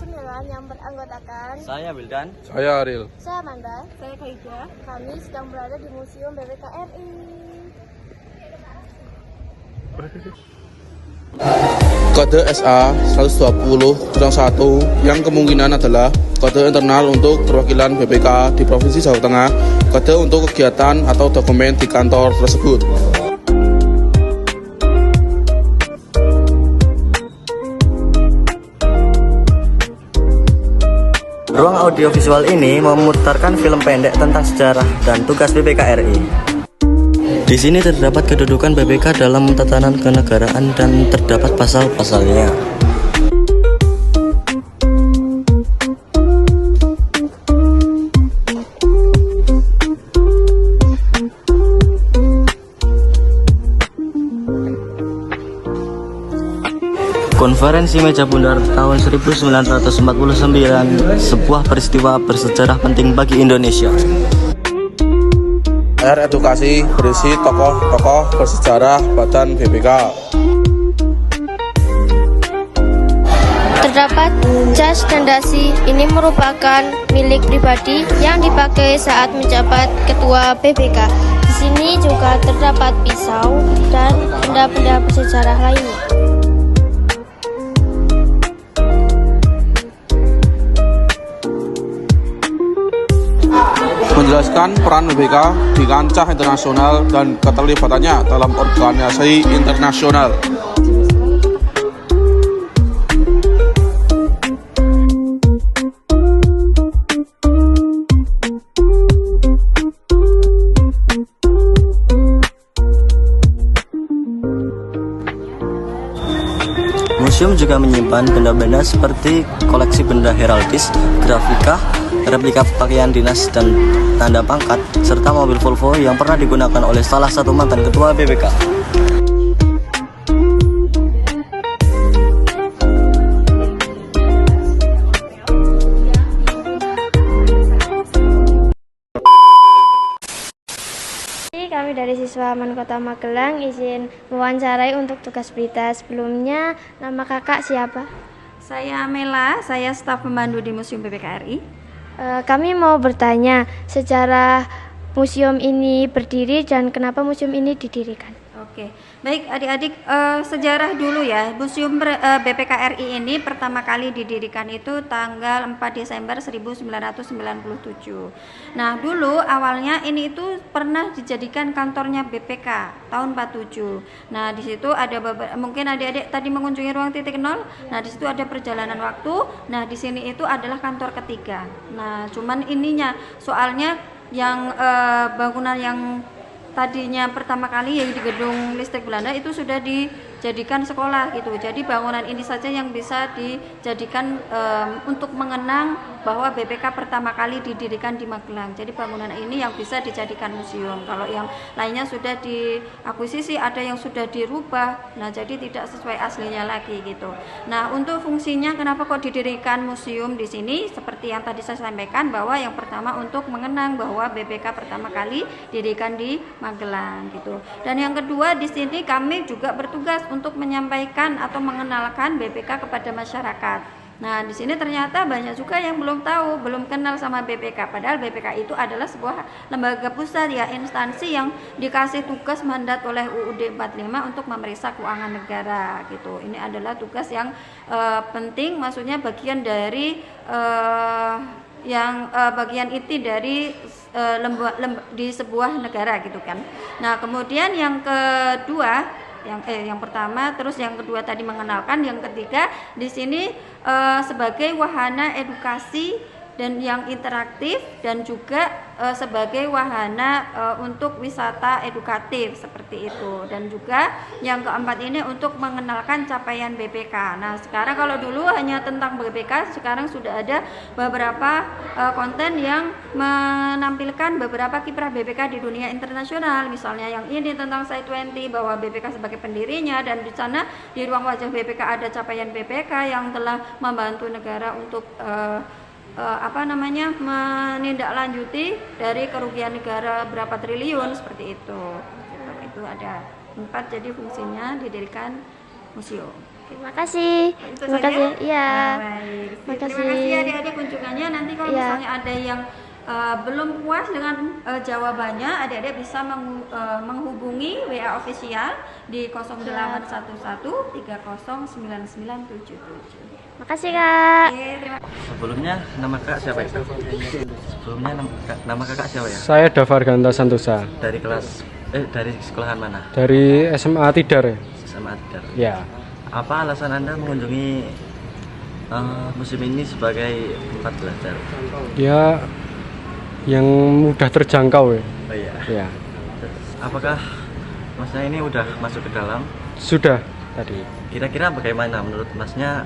personelan yang beranggotakan Saya Wildan. Saya Ariel. saya Amanda. Saya Kaida. Kami sedang berada di Museum BPKRI. Kode SA 120-1 yang kemungkinan adalah kode internal untuk perwakilan BPK di Provinsi Jawa Tengah, kode untuk kegiatan atau dokumen di kantor tersebut. Ruang audiovisual ini memutarkan film pendek tentang sejarah dan tugas BPKRI. Di sini terdapat kedudukan BPK dalam tatanan kenegaraan dan terdapat pasal-pasalnya. Konferensi Meja Bundar tahun 1949, sebuah peristiwa bersejarah penting bagi Indonesia. Layar edukasi berisi tokoh-tokoh bersejarah Badan BPK. Terdapat jas dan dasi. Ini merupakan milik pribadi yang dipakai saat menjabat ketua BPK. Di sini juga terdapat pisau dan benda-benda bersejarah lainnya. Menjelaskan peran BPK di kancah internasional dan keterlibatannya dalam organisasi internasional. Museum juga menyimpan benda-benda seperti koleksi benda heraldis, grafika, replika pakaian dinas dan tanda pangkat, serta mobil Volvo yang pernah digunakan oleh salah satu mantan ketua BPK. Kami dari siswa Aman Kota Magelang izin mewawancarai untuk tugas berita. Sebelumnya, nama kakak siapa? Saya Mela, saya staf pemandu di Museum BPKRI. Kami mau bertanya sejarah museum ini berdiri dan kenapa museum ini didirikan. Oke, baik adik-adik, sejarah dulu ya. Museum BPKRI ini pertama kali didirikan itu tanggal 4 Desember 1997. Nah, dulu awalnya ini itu pernah dijadikan kantornya BPK tahun 47. Nah, di situ ada mungkin adik-adik tadi mengunjungi ruang titik nol. Nah, di situ ada perjalanan waktu. Nah, di sini itu adalah kantor ketiga. Nah, cuman ininya soalnya yang bangunan yang tadinya pertama kali yang di gedung listrik Belanda itu sudah dijadikan sekolah gitu. Jadi bangunan ini saja yang bisa dijadikan untuk mengenang bahwa BPK pertama kali didirikan di Magelang. Jadi bangunan ini yang bisa dijadikan museum. Kalau yang lainnya sudah diakuisisi, ada yang sudah dirubah. Nah, jadi tidak sesuai aslinya lagi gitu. Nah, untuk fungsinya kenapa kok didirikan museum di sini? Seperti yang tadi saya sampaikan bahwa yang pertama untuk mengenang bahwa BPK pertama kali didirikan di Magelang gitu. Dan yang kedua di sini kami juga bertugas untuk menyampaikan atau mengenalkan BPK kepada masyarakat. Nah, di sini ternyata banyak juga yang belum tahu, belum kenal sama BPK. Padahal BPK itu adalah sebuah lembaga pusat ya, instansi yang dikasih tugas mandat oleh UUD 45 untuk memeriksa keuangan negara gitu. Ini adalah tugas yang penting, maksudnya bagian dari bagian inti dari di sebuah negara gitu kan. Nah, kemudian yang kedua, yang pertama, terus yang kedua tadi mengenalkan, yang ketiga di sini sebagai wahana edukasi dan yang interaktif dan juga sebagai wahana untuk wisata edukatif seperti itu. Dan juga yang keempat ini untuk mengenalkan capaian BPK. Nah, sekarang kalau dulu hanya tentang BPK, sekarang sudah ada beberapa konten yang menampilkan beberapa kiprah BPK di dunia internasional. Misalnya yang ini tentang Sai20 bahwa BPK sebagai pendirinya, dan di sana di ruang wajah BPK ada capaian BPK yang telah membantu negara untuk menindaklanjuti dari kerugian negara berapa triliun seperti itu. Itu ada 4, jadi fungsinya didirikan museum. Terima kasih. Itu Terima saja? kasih. Iya. Baik. Makasih. Terima kasih adik-adik kunjungannya. Nanti kalau Iya. misalnya ada yang belum puas dengan jawabannya, adik-adik bisa menghubungi WA official di 0811 309977. Makasih, Kak. Oke, terima kasih. Sebelumnya nama kakak siapa ya? Sebelumnya nama kakak siapa ya? Saya Davar Ganta Santosa Dari dari sekolahan mana? dari SMA Tidar. SMA Tidar. Ya, Apa alasan Anda mengunjungi museum ini sebagai tempat belajar? ya yang mudah terjangkau ya. Oh iya. Ya, Apakah masnya ini udah masuk ke dalam? sudah tadi. Kira-kira bagaimana menurut masnya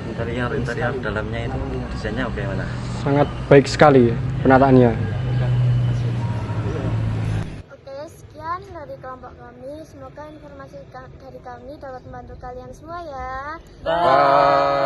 interior dalamnya itu desainnya bagaimana? Sangat baik sekali penataannya. Oke, sekian dari kelompok kami. Semoga informasi dari kami dapat membantu kalian semua ya. Bye.